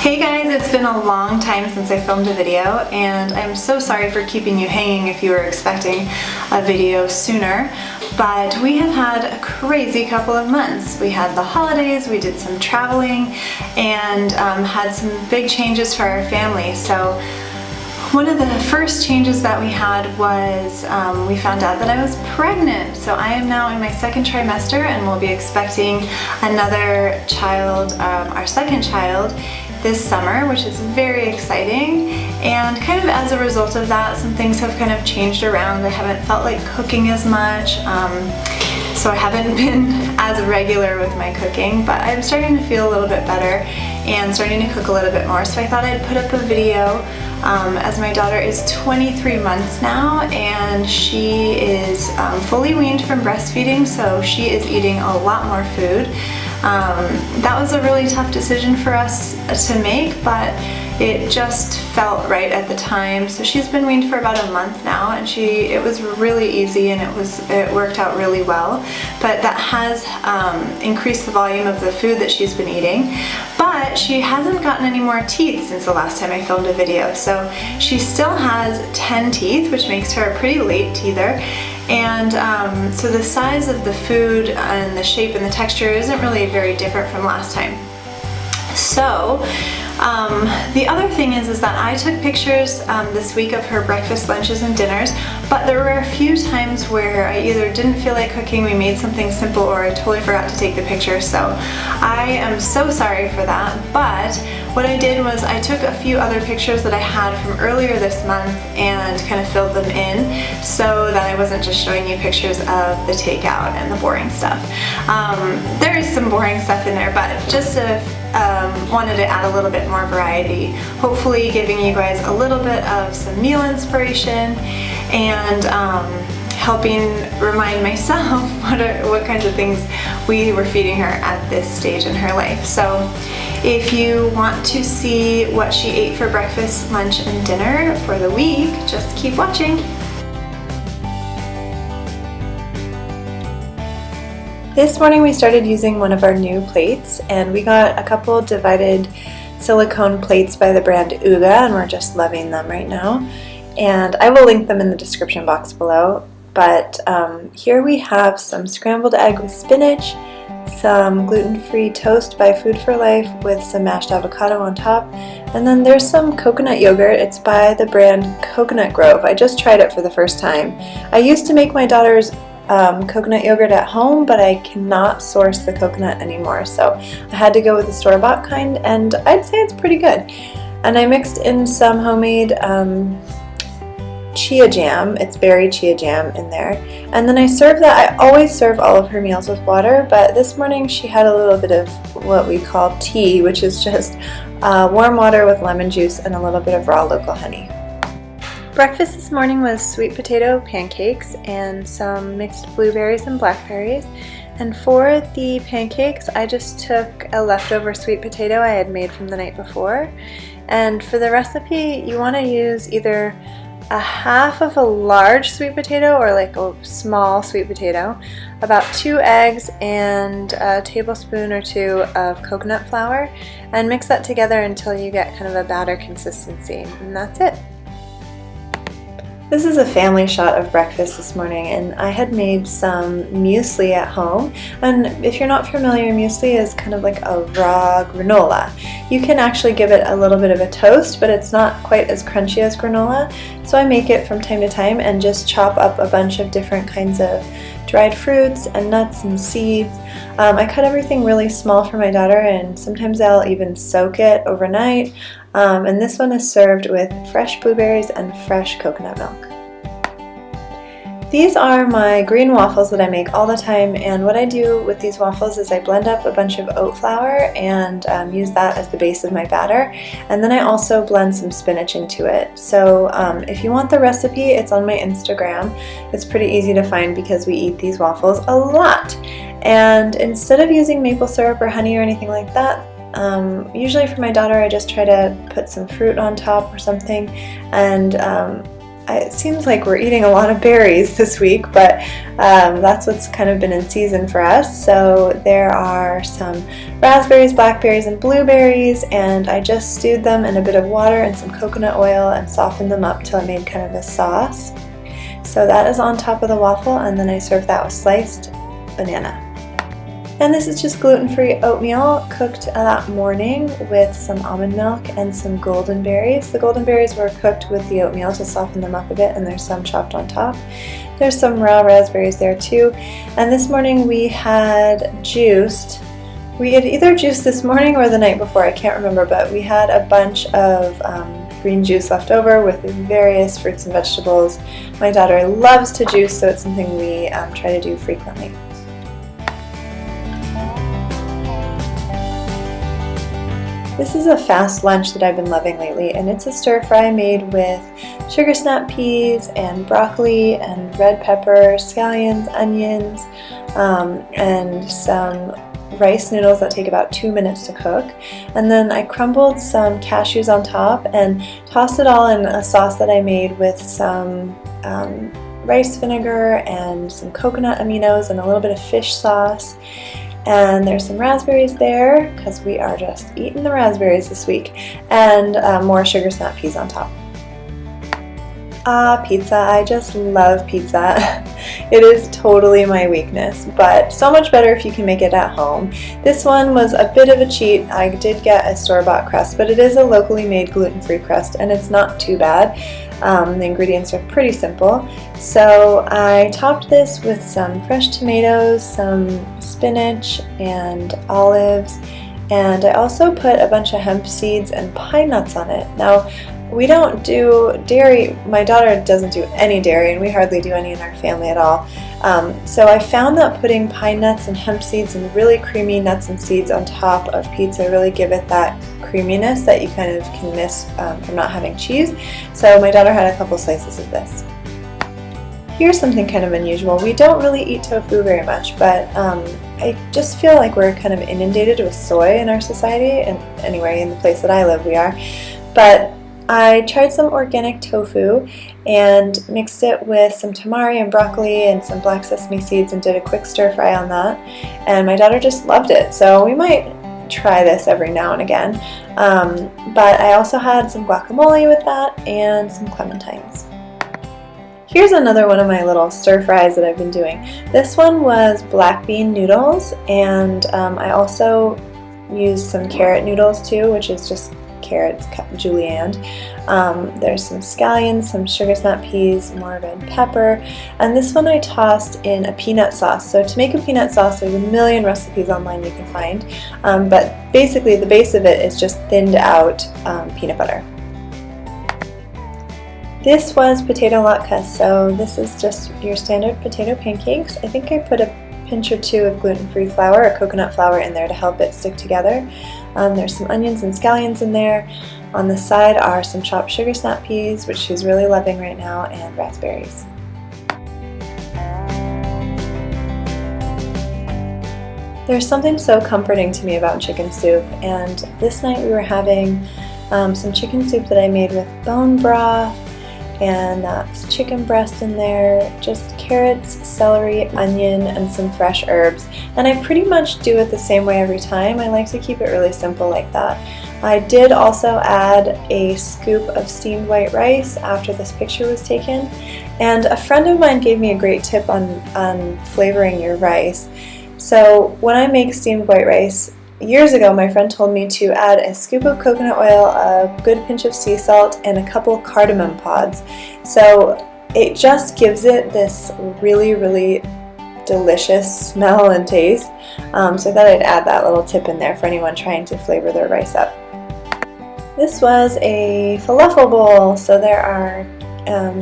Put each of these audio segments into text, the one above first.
Hey guys, it's been a long time since I filmed a video, and I'm so sorry for keeping you hanging if you were expecting a video sooner, but we have had a crazy couple of months. We had the holidays, we did some traveling, and had some big changes for our family. So one of the first changes that we had was we found out that I was pregnant. So I am now in my second trimester and we'll be expecting another child, our second child, this summer, which is very exciting. And kind of as a result of that, some things have kind of changed around. I haven't felt like cooking as much, so I haven't been as regular with my cooking, but I'm starting to feel a little bit better and starting to cook a little bit more. So I thought I'd put up a video as my daughter is 23 months now, and she is fully weaned from breastfeeding, so she is eating a lot more food. That was a really tough decision for us to make, but it just felt right at the time. So she's been weaned for about a month now, and it was really easy, and it worked out really well. But that has increased the volume of the food that she's been eating. But she hasn't gotten any more teeth since the last time I filmed a video. So she still has 10 teeth, which makes her a pretty late teether. And so the size of the food and the shape and the texture isn't really very different from last time. So the other thing is that I took pictures this week of her breakfast, lunches, and dinners, but there were a few times where I either didn't feel like cooking, we made something simple, or I totally forgot to take the picture. So I am so sorry for that, but what I did was I took a few other pictures that I had from earlier this month and kind of filled them in so that I wasn't just showing you pictures of the takeout and the boring stuff. There is some boring stuff in there, but just wanted to add a little bit more variety, hopefully giving you guys a little bit of some meal inspiration and helping remind myself what kinds of things we were feeding her at this stage in her life. So if you want to see what she ate for breakfast, lunch, and dinner for the week, just keep watching. This morning we started using one of our new plates, and we got a couple divided silicone plates by the brand Oogaa, and we're just loving them right now. And I will link them in the description box below. But here we have some scrambled egg with spinach, some gluten-free toast by Food for Life with some mashed avocado on top, and then there's some coconut yogurt. It's by the brand Coconut Grove. I just tried it for the first time. I used to make my daughter's coconut yogurt at home, but I cannot source the coconut anymore, so I had to go with the store-bought kind, and I'd say it's pretty good. And I mixed in some homemade chia jam, it's berry chia jam in there, and then I serve that. I always serve all of her meals with water, but this morning she had a little bit of what we call tea, which is just warm water with lemon juice and a little bit of raw local honey. Breakfast this morning was sweet potato pancakes and some mixed blueberries and blackberries. And for the pancakes, I just took a leftover sweet potato I had made from the night before. And for the recipe, you want to use either a half of a large sweet potato or like a small sweet potato, about 2 eggs, and a tablespoon or 2 of coconut flour, and mix that together until you get kind of a batter consistency, and that's it. This is a family shot of breakfast this morning, and I had made some muesli at home. And if you're not familiar, muesli is kind of like a raw granola. You can actually give it a little bit of a toast, but it's not quite as crunchy as granola. So I make it from time to time and just chop up a bunch of different kinds of dried fruits and nuts and seeds. I cut everything really small for my daughter, and sometimes I'll even soak it overnight. And this one is served with fresh blueberries and fresh coconut milk. These are my green waffles that I make all the time, and what I do with these waffles is I blend up a bunch of oat flour and use that as the base of my batter, and then I also blend some spinach into it. So if you want the recipe, it's on my Instagram. It's pretty easy to find because we eat these waffles a lot. And instead of using maple syrup or honey or anything like that, usually for my daughter I just try to put some fruit on top or something, and it seems like we're eating a lot of berries this week, but that's what's kind of been in season for us. So there are some raspberries, blackberries, and blueberries, and I just stewed them in a bit of water and some coconut oil and softened them up till I made kind of a sauce. So that is on top of the waffle, and then I serve that with sliced banana. And this is just gluten-free oatmeal cooked that morning with some almond milk and some golden berries. The golden berries were cooked with the oatmeal to soften them up a bit, and there's some chopped on top. There's some raw raspberries there too. And this morning we had juiced. We had either juiced this morning or the night before, I can't remember, but we had a bunch of green juice left over with various fruits and vegetables. My daughter loves to juice, so it's something we try to do frequently. This is a fast lunch that I've been loving lately, and it's a stir fry made with sugar snap peas and broccoli and red pepper, scallions, onions, and some rice noodles that take about 2 minutes to cook. And then I crumbled some cashews on top and tossed it all in a sauce that I made with some rice vinegar and some coconut aminos and a little bit of fish sauce. And there's some raspberries there, because we are just eating the raspberries this week, and more sugar snap peas on top. Pizza. I just love pizza. It is totally my weakness, but so much better if you can make it at home. This one was a bit of a cheat. I did get a store-bought crust, but it is a locally made gluten-free crust, and it's not too bad. The ingredients are pretty simple. So I topped this with some fresh tomatoes, some spinach, and olives, and I also put a bunch of hemp seeds and pine nuts on it. Now, we don't do dairy. My daughter doesn't do any dairy, and we hardly do any in our family at all. So I found that putting pine nuts and hemp seeds and really creamy nuts and seeds on top of pizza really give it that creaminess that you kind of can miss from not having cheese. So my daughter had a couple slices of this. Here's something kind of unusual. We don't really eat tofu very much, but I just feel like we're kind of inundated with soy in our society, and anyway, in the place that I live we are. But I tried some organic tofu and mixed it with some tamari and broccoli and some black sesame seeds and did a quick stir fry on that, and my daughter just loved it, so we might try this every now and again. But I also had some guacamole with that and some clementines. Here's another one of my little stir fries that I've been doing. This one was black bean noodles, and I also used some carrot noodles too, which is just carrots julienned. There's some scallions, some sugar snap peas, more red pepper, and this one I tossed in a peanut sauce. So to make a peanut sauce, there's a million recipes online you can find, but basically the base of it is just thinned out peanut butter. This was potato latkes, so this is just your standard potato pancakes. I think I put a pinch or two of gluten-free flour or coconut flour in there to help it stick together. There's some onions and scallions in there. On the side are some chopped sugar snap peas, which she's really loving right now, and raspberries. There's something so comforting to me about chicken soup, and this night we were having some chicken soup that I made with bone broth, and that's chicken breast in there, just carrots, celery, onion, and some fresh herbs. And I pretty much do it the same way every time. I like to keep it really simple like that. I did also add a scoop of steamed white rice after this picture was taken, and a friend of mine gave me a great tip on flavoring your rice. So when I make steamed white rice, years ago my friend told me to add a scoop of coconut oil, a good pinch of sea salt, and a couple cardamom pods. So it just gives it this really, really delicious smell and taste. So I thought I'd add that little tip in there for anyone trying to flavor their rice up. This was a falafel bowl, so there are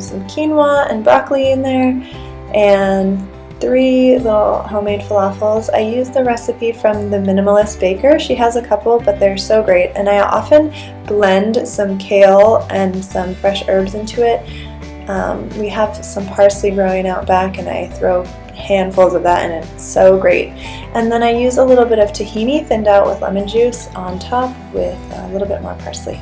some quinoa and broccoli in there, and 3 little homemade falafels. I used the recipe from the Minimalist Baker. She has a couple, but they're so great, and I often blend some kale and some fresh herbs into it. We have some parsley growing out back, and I throw handfuls of that in, and it's so great. And then I use a little bit of tahini thinned out with lemon juice on top with a little bit more parsley.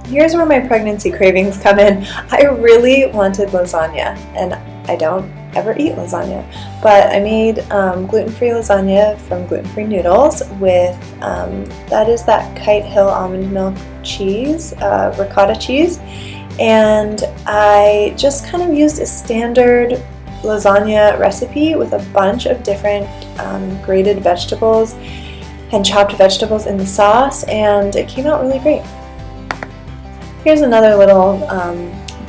Here's where my pregnancy cravings come in. I really wanted lasagna, and I don't ever eat lasagna, but I made gluten-free lasagna from gluten-free noodles with, that is that Kite Hill almond milk cheese, ricotta cheese, and I just kind of used a standard lasagna recipe with a bunch of different grated vegetables and chopped vegetables in the sauce, and it came out really great. Here's another little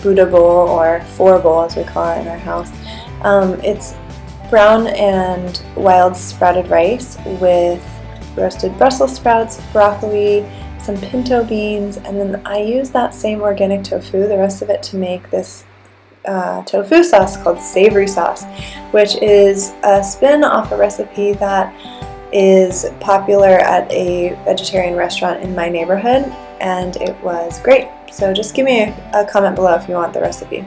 Buddha bowl, or four bowl as we call it in our house. It's brown and wild sprouted rice with roasted Brussels sprouts, broccoli, some pinto beans, and then I use that same organic tofu, the rest of it, to make this tofu sauce called savory sauce, which is a spin off a recipe that is popular at a vegetarian restaurant in my neighborhood, and it was great. So just give me a comment below if you want the recipe.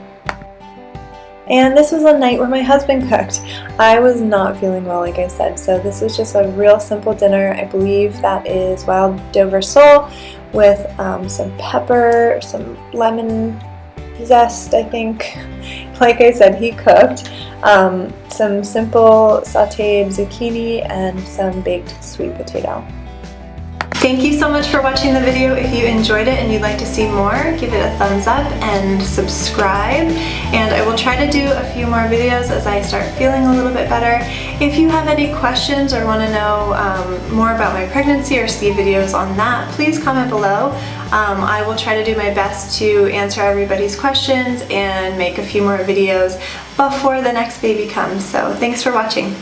And this was a night where my husband cooked. I was not feeling well, like I said, so this was just a real simple dinner. I believe that is wild Dover sole with some pepper, some lemon zest, I think. Like I said, he cooked. Some simple sauteed zucchini and some baked sweet potato. Thank you so much for watching the video. If you enjoyed it and you'd like to see more, give it a thumbs up and subscribe. And I will try to do a few more videos as I start feeling a little bit better. If you have any questions or want to know more about my pregnancy or see videos on that, please comment below. I will try to do my best to answer everybody's questions and make a few more videos before the next baby comes. So thanks for watching.